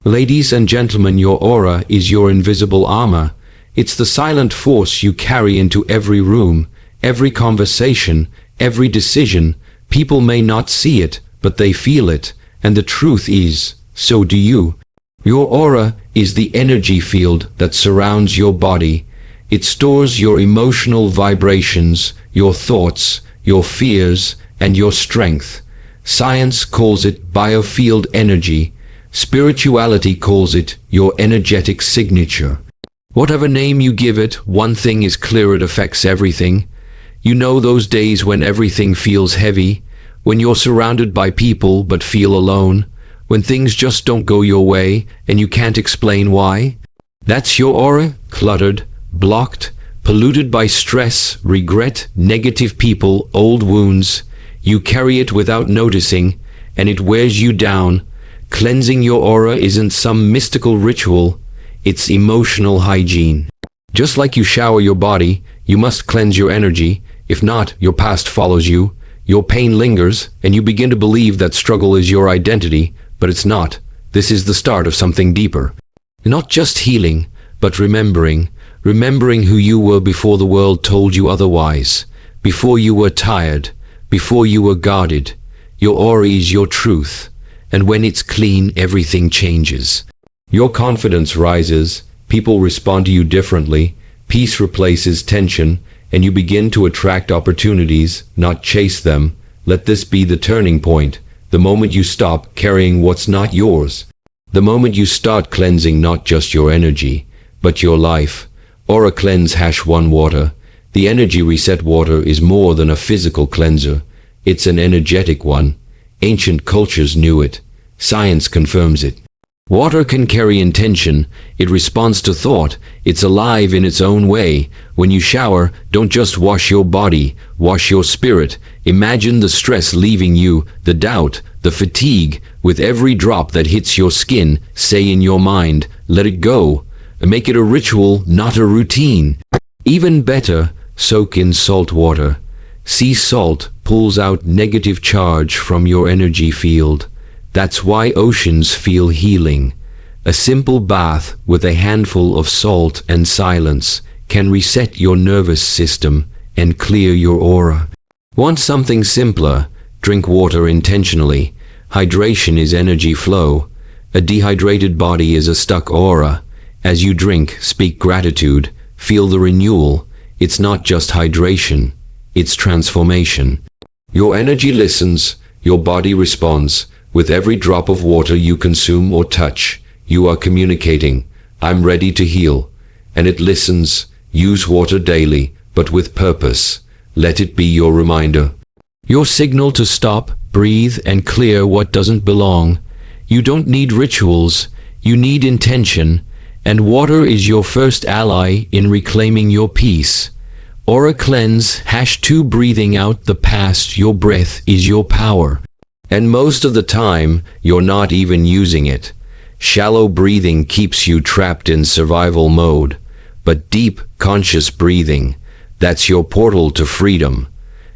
Ladies and gentlemen, your aura is your invisible armor. It's the silent force you carry into every room, every conversation, every decision. People may not see it, but they feel it. And the truth is, so do you. Your aura is the energy field that surrounds your body. It stores your emotional vibrations, your thoughts, your fears, and your strength. Science calls it biofield energy. Spirituality calls it your energetic signature. Whatever name you give it, one thing is clear: it affects everything. You know those days when everything feels heavy, when you're surrounded by people but feel alone, when things just don't go your way and you can't explain why? That's your aura, cluttered, blocked, polluted by stress, regret, negative people, old wounds. You carry it without noticing, and it wears you down. Cleansing your aura isn't some mystical ritual, it's emotional hygiene. Just like you shower your body, you must cleanse your energy. If not, your past follows you, your pain lingers, and you begin to believe that struggle is your identity, but it's not. This is the start of something deeper. Not just healing, but remembering who you were before the world told you otherwise, before you were tired, before you were guarded. Your aura is your truth. And when it's clean, everything changes. Your confidence rises, people respond to you differently, peace replaces tension, and you begin to attract opportunities, not chase them. Let this be the turning point, the moment you stop carrying what's not yours. The moment you start cleansing not just your energy, but your life. Aura cleanse #1 water. The energy reset water is more than a physical cleanser. It's an energetic one. Ancient cultures knew it. Science confirms it. Water can carry intention. It responds to thought. It's alive in its own way. When you shower, don't just wash your body, wash your spirit. Imagine the stress leaving you, the doubt, the fatigue. With every drop that hits your skin, say in your mind, let it go. Make it a ritual, not a routine. Even better, soak in salt water. Sea salt pulls out negative charge from your energy field. That's why oceans feel healing. A simple bath with a handful of salt and silence can reset your nervous system and clear your aura. Want something simpler? Drink water intentionally. Hydration is energy flow. A dehydrated body is a stuck aura. As you drink, speak gratitude. Feel the renewal. It's not just hydration. It's transformation. Your energy listens, your body responds. With every drop of water you consume or touch, you are communicating, I'm ready to heal. And it listens. Use water daily, but with purpose. Let it be your reminder. Your signal to stop, breathe, and clear what doesn't belong. You don't need rituals, you need intention. And water is your first ally in reclaiming your peace. Aura cleanse, #2 breathing out the past. Your breath is your power. And most of the time, you're not even using it. Shallow breathing keeps you trapped in survival mode. But deep, conscious breathing, that's your portal to freedom.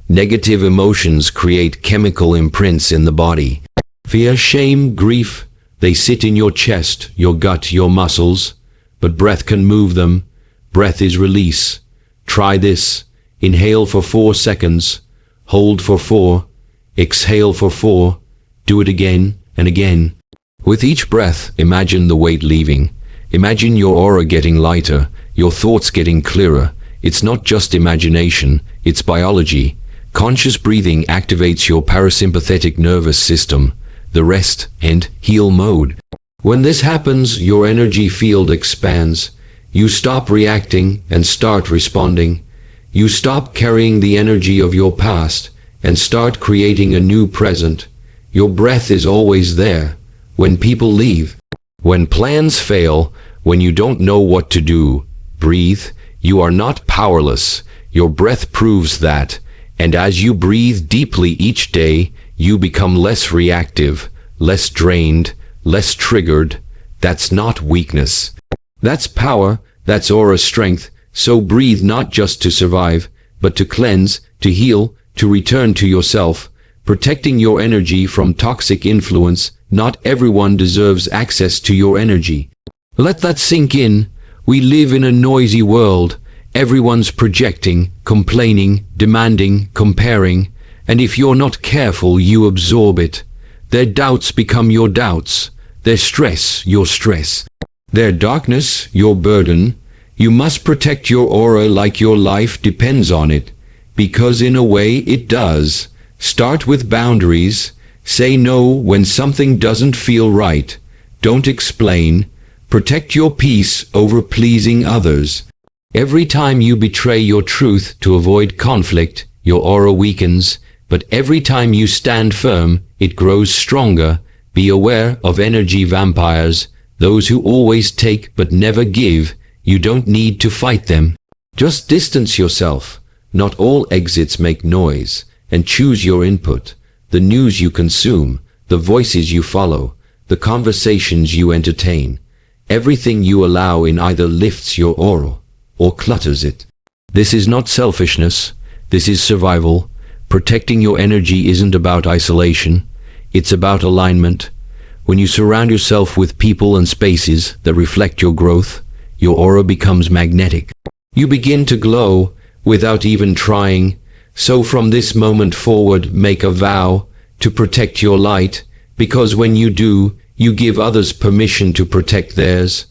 Negative emotions create chemical imprints in the body. Fear, shame, grief, they sit in your chest, your gut, your muscles. But breath can move them. Breath is release. Try this. Inhale for 4 seconds. Hold for 4. Exhale for 4. Do it again and again. With each breath, imagine the weight leaving. Imagine your aura getting lighter, your thoughts getting clearer. It's not just imagination, it's biology. Conscious breathing activates your parasympathetic nervous system, the rest and heal mode. When this happens, your energy field expands. You stop reacting and start responding. You stop carrying the energy of your past and start creating a new present. Your breath is always there. When people leave, when plans fail, when you don't know what to do, breathe. You are not powerless. Your breath proves that. And as you breathe deeply each day, you become less reactive, less drained, less triggered. That's not weakness. That's power. That's aura strength. So breathe not just to survive, but to cleanse, to heal, to return to yourself. Protecting your energy from toxic influence Not everyone deserves access to your energy. Let that sink in. We live in a noisy world. Everyone's projecting, complaining, demanding, comparing, and if you're not careful, you absorb it. Their doubts become your doubts. Their stress, your stress. Their darkness, your burden. You must protect your aura like your life depends on it, because in a way it does. Start with boundaries. Say no when something doesn't feel right. Don't explain. Protect your peace over pleasing others. Every time you betray your truth to avoid conflict, your aura weakens, but every time you stand firm, it grows stronger. Be aware of energy vampires, those who always take but never give. You don't need to fight them. Just distance yourself. Not all exits make noise, and choose your input. The news you consume, the voices you follow, the conversations you entertain. Everything you allow in either lifts your aura or clutters it. This is not selfishness. This is survival. Protecting your energy isn't about isolation. It's about alignment. When you surround yourself with people and spaces that reflect your growth, your aura becomes magnetic. You begin to glow without even trying. So from this moment forward, make a vow to protect your light, because when you do, you give others permission to protect theirs.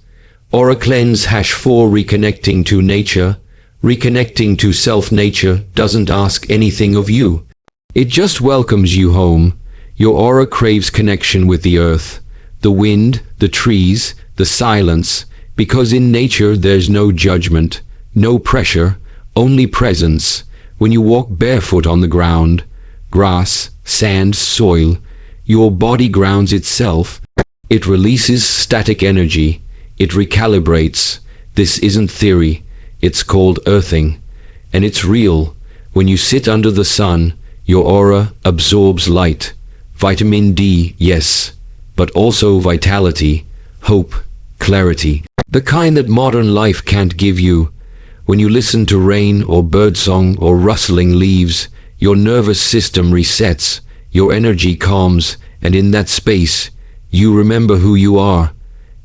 Aura cleanse #4 reconnecting to nature. Reconnecting to self-nature doesn't ask anything of you. It just welcomes you home. Your aura craves connection with the earth, the wind, the trees, the silence, because in nature there's no judgment, no pressure, only presence. When you walk barefoot on the ground, grass, sand, soil, your body grounds itself. It releases static energy. It recalibrates. This isn't theory. It's called earthing. And it's real. When you sit under the sun, your aura absorbs light. Vitamin D, yes, but also vitality, hope, clarity. The kind that modern life can't give you. When you listen to rain or birdsong or rustling leaves, your nervous system resets, your energy calms, and in that space, you remember who you are.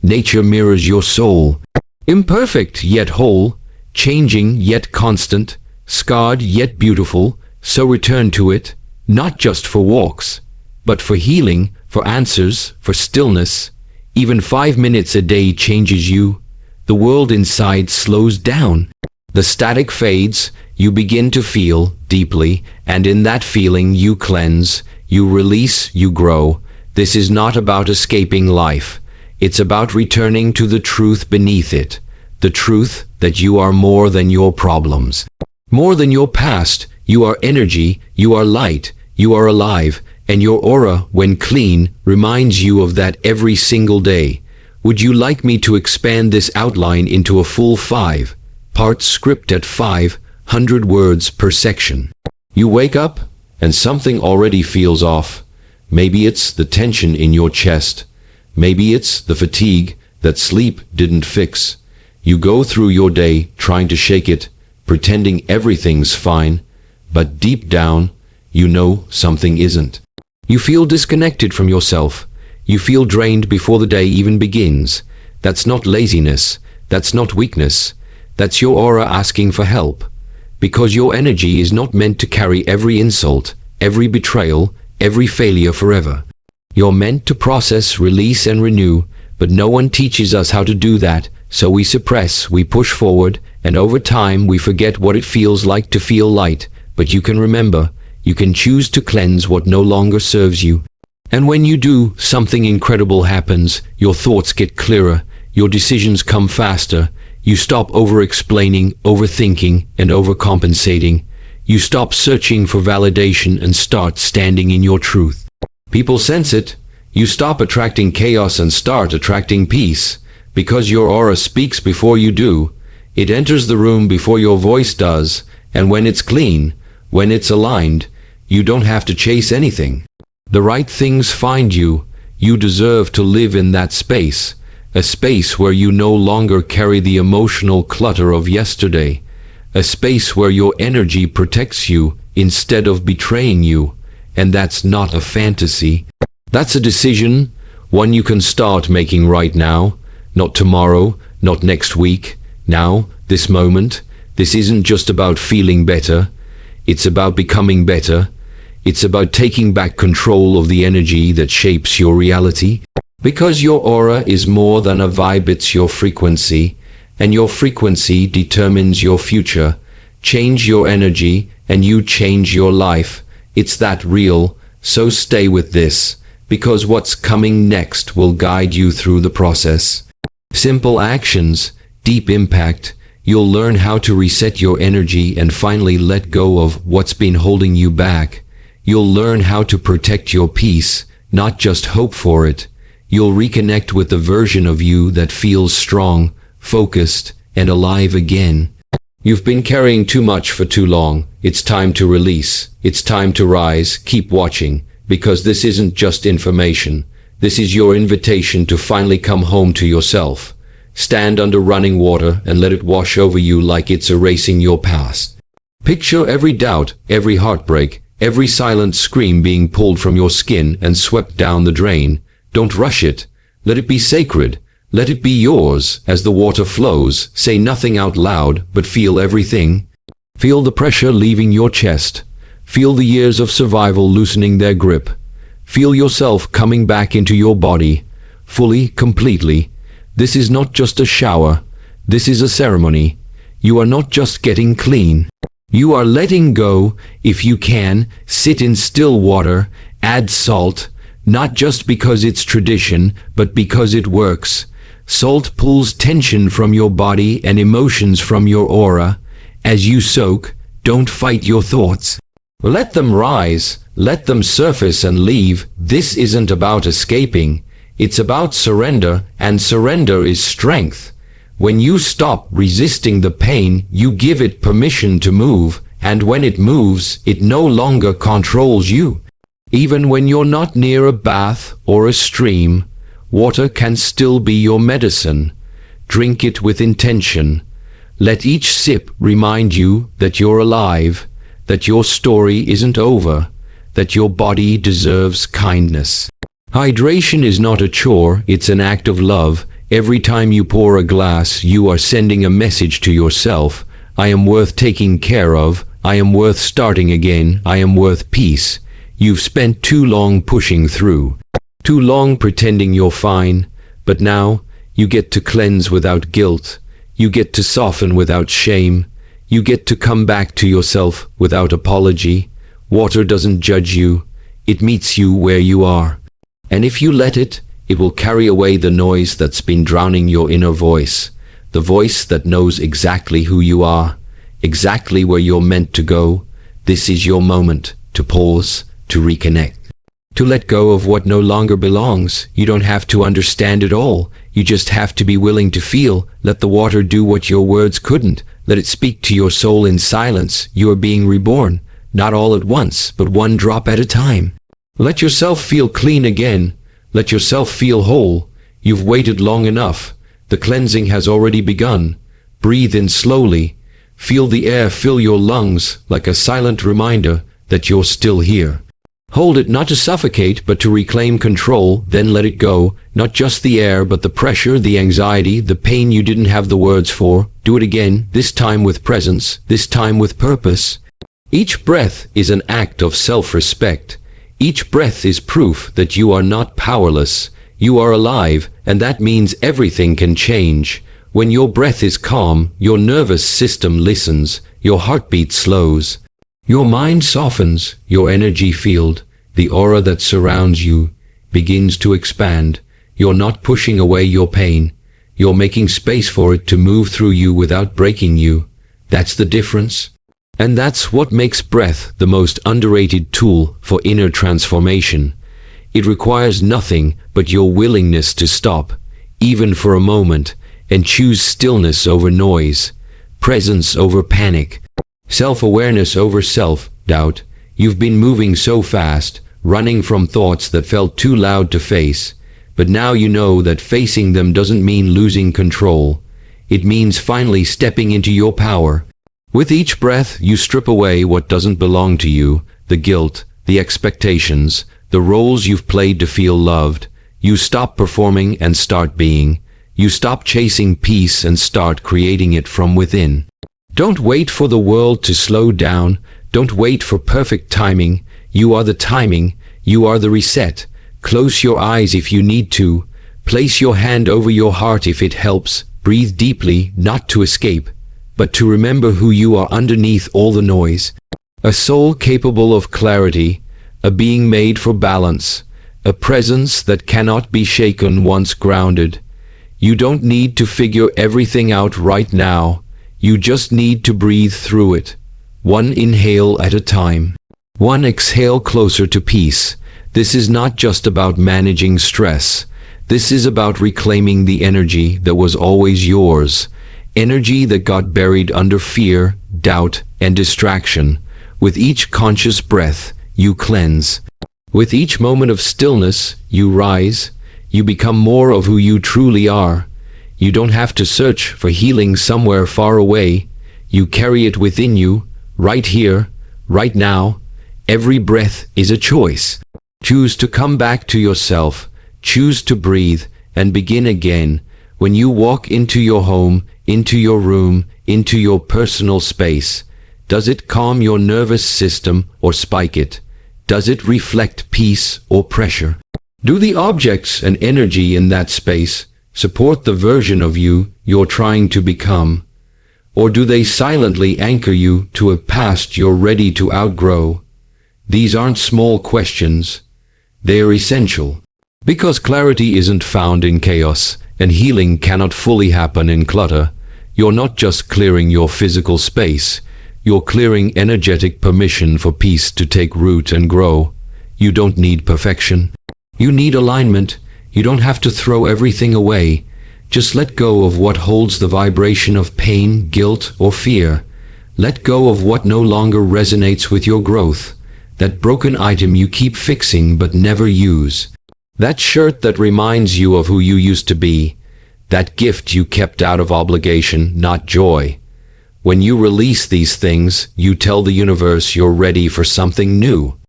Nature mirrors your soul. Imperfect yet whole, changing yet constant, scarred yet beautiful, so return to it, not just for walks, but for healing, for answers, for stillness. Even 5 minutes a day changes you. The world inside slows down. The static fades, you begin to feel deeply, and in that feeling you cleanse, you release, you grow. This is not about escaping life. It's about returning to the truth beneath it. The truth that you are more than your problems. More than your past. You are energy, you are light, you are alive, and your aura, when clean, reminds you of that every single day. Would you like me to expand this outline into a full 5-part script at 500 words per section? You wake up, and something already feels off. Maybe it's the tension in your chest. Maybe it's the fatigue that sleep didn't fix. You go through your day trying to shake it, pretending everything's fine, but deep down, you know something isn't. You feel disconnected from yourself. You feel drained before the day even begins. That's not laziness. That's not weakness. That's your aura asking for help. Because your energy is not meant to carry every insult, every betrayal, every failure forever. You're meant to process, release, and renew, but no one teaches us how to do that, so we suppress, we push forward, and over time we forget what it feels like to feel light. But you can remember, you can choose to cleanse what no longer serves you. And when you do, something incredible happens. Your thoughts get clearer, your decisions come faster, you stop over-explaining, overthinking, and overcompensating. You stop searching for validation and start standing in your truth. People sense it. You stop attracting chaos and start attracting peace. Because your aura speaks before you do. It enters the room before your voice does, and when it's clean, when it's aligned, you don't have to chase anything. The right things find you. You deserve to live in that space, a space where you no longer carry the emotional clutter of yesterday, a space where your energy protects you instead of betraying you. And that's not a fantasy. That's a decision. one you can start making right now, not tomorrow, not next week, now, this moment. This isn't just about feeling better, it's about becoming better. It's about taking back control of the energy that shapes your reality. Because your aura is more than a vibe, it's your frequency, and your frequency determines your future. Change your energy, and you change your life. It's that real, so stay with this, because what's coming next will guide you through the process. Simple actions, deep impact. You'll learn how to reset your energy and finally let go of what's been holding you back. You'll learn how to protect your peace, not just hope for it. You'll reconnect with the version of you that feels strong, focused, and alive again. You've been carrying too much for too long. It's time to release. It's time to rise. Keep watching, because this isn't just information. This is your invitation to finally come home to yourself. Stand under running water and let it wash over you like it's erasing your past. Picture every doubt, every heartbreak, every silent scream being pulled from your skin and swept down the drain. Don't rush it. Let it be sacred. Let it be yours as the water flows. Say nothing out loud, but feel everything. Feel the pressure leaving your chest. Feel the years of survival loosening their grip. Feel yourself coming back into your body, fully, completely. This is not just a shower. This is a ceremony. You are not just getting clean. You are letting go. If you can, sit in still water, add salt, not just because it's tradition, but because it works. Salt pulls tension from your body and emotions from your aura. As you soak, don't fight your thoughts. Let them rise, let them surface and leave. This isn't about escaping. It's about surrender, and surrender is strength. When you stop resisting the pain, you give it permission to move, and when it moves, it no longer controls you. Even when you're not near a bath or a stream, water can still be your medicine. Drink it with intention. Let each sip remind you that you're alive, that your story isn't over, that your body deserves kindness. Hydration is not a chore, it's an act of love. Every time you pour a glass, you are sending a message to yourself. I am worth taking care of. I am worth starting again. I am worth peace. You've spent too long pushing through, too long pretending you're fine, but now you get to cleanse without guilt. You get to soften without shame. You get to come back to yourself without apology. Water doesn't judge you. It meets you where you are. And if you let it, it will carry away the noise that's been drowning your inner voice, the voice that knows exactly who you are, exactly where you're meant to go. This is your moment to pause, to reconnect, to let go of what no longer belongs. You don't have to understand it all. You just have to be willing to feel. Let the water do what your words couldn't. Let it speak to your soul in silence. You are being reborn, not all at once, but one drop at a time. Let yourself feel clean again. Let yourself feel whole. You've waited long enough. The cleansing has already begun. Breathe in slowly. Feel the air fill your lungs like a silent reminder that you're still here. Hold it not to suffocate, but to reclaim control. Then let it go. Not just the air, but the pressure, the anxiety, the pain you didn't have the words for. Do it again, this time with presence, this time with purpose. Each breath is an act of self-respect. Each breath is proof that you are not powerless. You are alive, and that means everything can change. When your breath is calm, your nervous system listens, your heartbeat slows, your mind softens, your energy field, the aura that surrounds you, begins to expand. You're not pushing away your pain. You're making space for it to move through you without breaking you. That's the difference. And that's what makes breath the most underrated tool for inner transformation. It requires nothing but your willingness to stop, even for a moment, and choose stillness over noise, presence over panic, self-awareness over self-doubt. You've been moving so fast, running from thoughts that felt too loud to face, but now you know that facing them doesn't mean losing control. It means finally stepping into your power. With each breath, you strip away what doesn't belong to you, the guilt, the expectations, the roles you've played to feel loved. You stop performing and start being. You stop chasing peace and start creating it from within. Don't wait for the world to slow down. Don't wait for perfect timing. You are the timing. You are the reset. Close your eyes if you need to. Place your hand over your heart if it helps. Breathe deeply, not to escape, but to remember who you are underneath all the noise. A soul capable of clarity, a being made for balance, a presence that cannot be shaken once grounded. You don't need to figure everything out right now. You just need to breathe through it, one inhale at a time, one exhale closer to peace. This is not just about managing stress. This is about reclaiming the energy that was always yours, energy that got buried under fear, doubt, and distraction. With each conscious breath, you cleanse. With each moment of stillness, you rise. You become more of who you truly are. You don't have to search for healing somewhere far away. You carry it within you, right here, right now. Every breath is a choice. Choose to come back to yourself. Choose to breathe and begin again. When you walk into your home, into your room, into your personal space, does it calm your nervous system or spike it? Does it reflect peace or pressure? Do the objects and energy in that space support the version of you you're trying to become? Or do they silently anchor you to a past you're ready to outgrow? These aren't small questions. They're essential. Because clarity isn't found in chaos, and healing cannot fully happen in clutter, you're not just clearing your physical space. You're clearing energetic permission for peace to take root and grow. You don't need perfection. You need alignment. You don't have to throw everything away. Just let go of what holds the vibration of pain, guilt, or fear. Let go of what no longer resonates with your growth. That broken item you keep fixing but never use. That shirt that reminds you of who you used to be. That gift you kept out of obligation, not joy. When you release these things, you tell the universe you're ready for something new.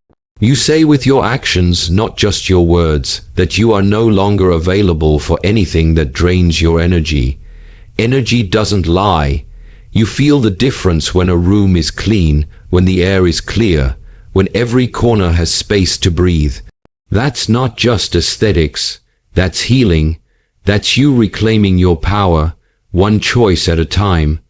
You say with your actions, not just your words, that you are no longer available for anything that drains your energy. Energy doesn't lie. You feel the difference when a room is clean, when the air is clear, when every corner has space to breathe. That's not just aesthetics. That's healing. That's you reclaiming your power, one choice at a time.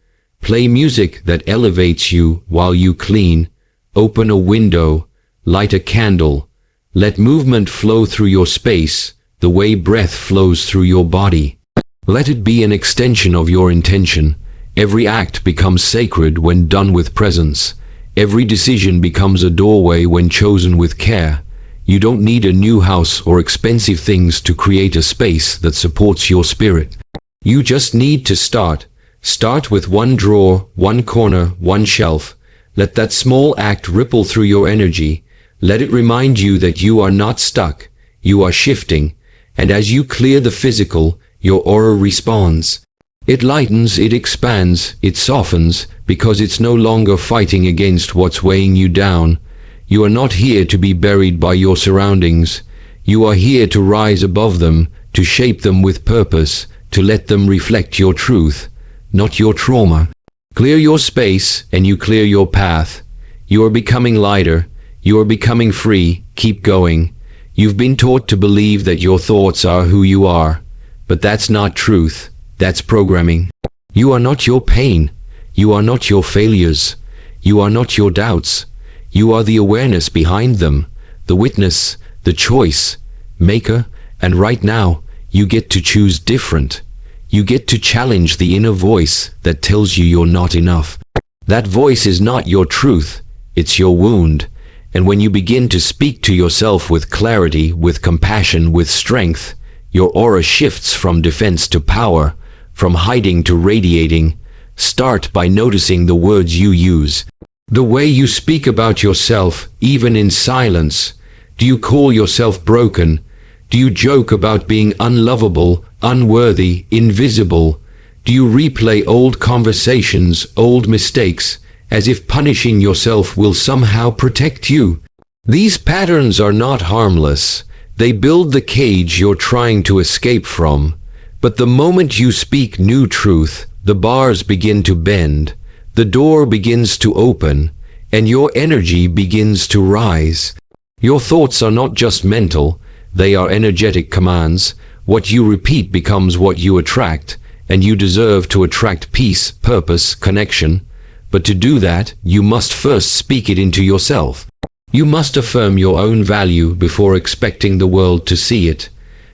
Play music that elevates you while you clean. Open a window. Light a candle. Let movement flow through your space, the way breath flows through your body. Let it be an extension of your intention. Every act becomes sacred when done with presence. Every decision becomes a doorway when chosen with care. You don't need a new house or expensive things to create a space that supports your spirit. You just need to start. Start with one drawer, one corner, one shelf. Let that small act ripple through your energy. Let it remind you that you are not stuck, you are shifting, and as you clear the physical, your aura responds. It lightens, it expands, it softens, because it's no longer fighting against what's weighing you down. You are not here to be buried by your surroundings. You are here to rise above them, to shape them with purpose, to let them reflect your truth, not your trauma. Clear your space, and you clear your path. You are becoming lighter. You are becoming free. Keep going. You've been taught to believe that your thoughts are who you are, but that's not truth. That's programming. You are not your pain. You are not your failures. You are not your doubts. You are the awareness behind them, the witness, the choice maker, and right now, you get to choose different. You get to challenge the inner voice that tells you you're not enough. That voice is not your truth. It's your wound. And when you begin to speak to yourself with clarity, with compassion, with strength, your aura shifts from defense to power, from hiding to radiating. Start by noticing the words you use. The way you speak about yourself, even in silence. Do you call yourself broken? Do you joke about being unlovable, unworthy, invisible? Do you replay old conversations, old mistakes, as if punishing yourself will somehow protect you? These patterns are not harmless. They build the cage you're trying to escape from, but the moment you speak new truth, the bars begin to bend, the door begins to open, and your energy begins to rise. Your thoughts are not just mental, they are energetic commands. What you repeat becomes what you attract, and you deserve to attract peace, purpose, connection. But to do that, you must first speak it into yourself. You must affirm your own value before expecting the world to see it.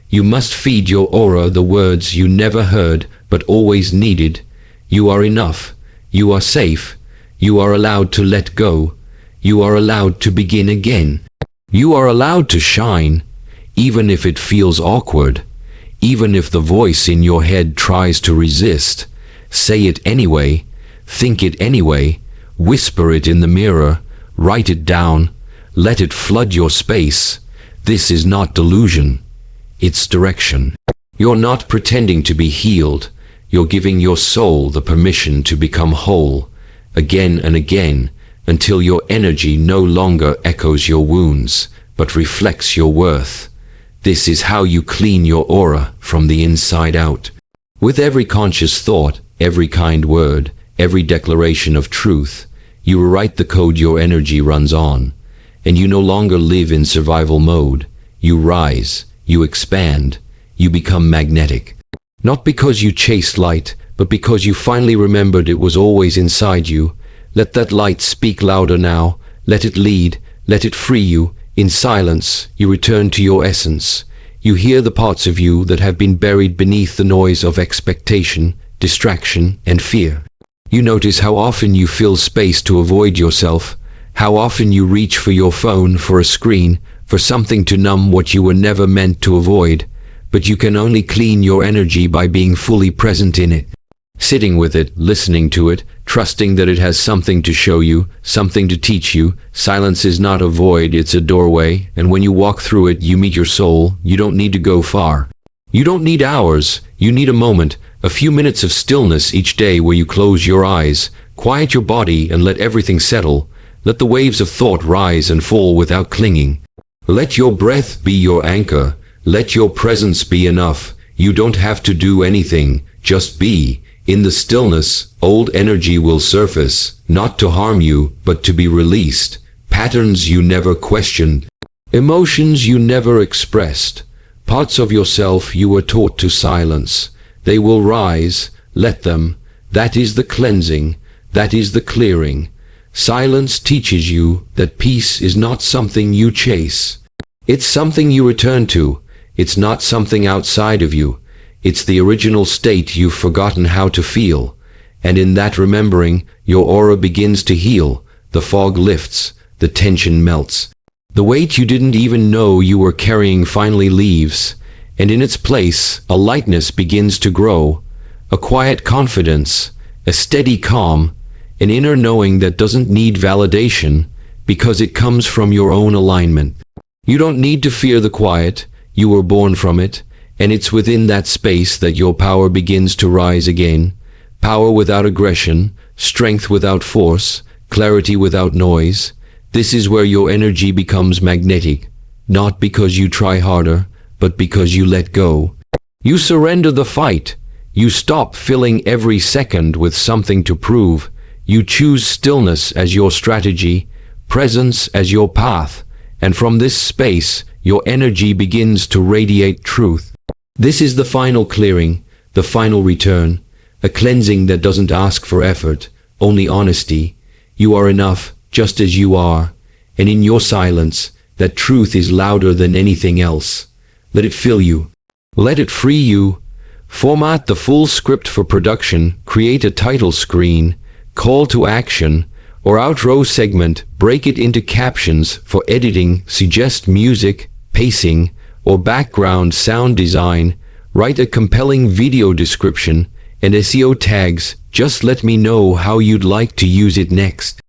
You must feed your aura the words you never heard but always needed. You are enough. You are safe. You are allowed to let go. You are allowed to begin again. You are allowed to shine, even if it feels awkward. Even if the voice in your head tries to resist. Say it anyway. Think it anyway. Whisper it in the mirror. Write it down. Let it flood your space. This is not delusion. It's direction. You're not pretending to be healed. You're giving your soul the permission to become whole, again and again, until your energy no longer echoes your wounds, but reflects your worth. This is how you clean your aura from the inside out. With every conscious thought, every kind word, every declaration of truth, you rewrite the code your energy runs on. And you no longer live in survival mode. You rise, you expand, you become magnetic. Not because you chased light, but because you finally remembered it was always inside you. Let that light speak louder now. Let it lead, let it free you. In silence, you return to your essence. You hear the parts of you that have been buried beneath the noise of expectation, distraction, and fear. You notice how often you fill space to avoid yourself. How often you reach for your phone, for a screen, for something to numb what you were never meant to avoid. But you can only clean your energy by being fully present in it. Sitting with it, listening to it, trusting that it has something to show you, something to teach you. Silence is not a void, it's a doorway, and when you walk through it, you meet your soul. You don't need to go far. You don't need hours, you need a moment, a few minutes of stillness each day where you close your eyes, quiet your body and let everything settle. Let the waves of thought rise and fall without clinging. Let your breath be your anchor. Let your presence be enough. You don't have to do anything, just be. In the stillness, old energy will surface, not to harm you, but to be released. Patterns you never questioned. Emotions you never expressed. Parts of yourself you were taught to silence. They will rise. Let them. That is the cleansing. That is the clearing. Silence teaches you that peace is not something you chase. It's something you return to. It's not something outside of you. It's the original state you've forgotten how to feel. And in that remembering, your aura begins to heal. The fog lifts. The tension melts. The weight you didn't even know you were carrying finally leaves. And in its place, a lightness begins to grow. A quiet confidence. A steady calm. An inner knowing that doesn't need validation because it comes from your own alignment. You don't need to fear the quiet. You were born from it, and it's within that space that your power begins to rise again. Power without aggression, strength without force, clarity without noise. This is where your energy becomes magnetic, not because you try harder, but because you let go. You surrender the fight. You stop filling every second with something to prove. You choose stillness as your strategy, presence as your path, and from this space, your energy begins to radiate truth. This is the final clearing, the final return, a cleansing that doesn't ask for effort, only honesty. You are enough, just as you are, and in your silence, that truth is louder than anything else. Let it fill you. Let it free you. Format the full script for production, create a title screen, call to action, or outro segment, break it into captions for editing, suggest music, pacing, or background sound design, write a compelling video description, and SEO tags. Just let me know how you'd like to use it next.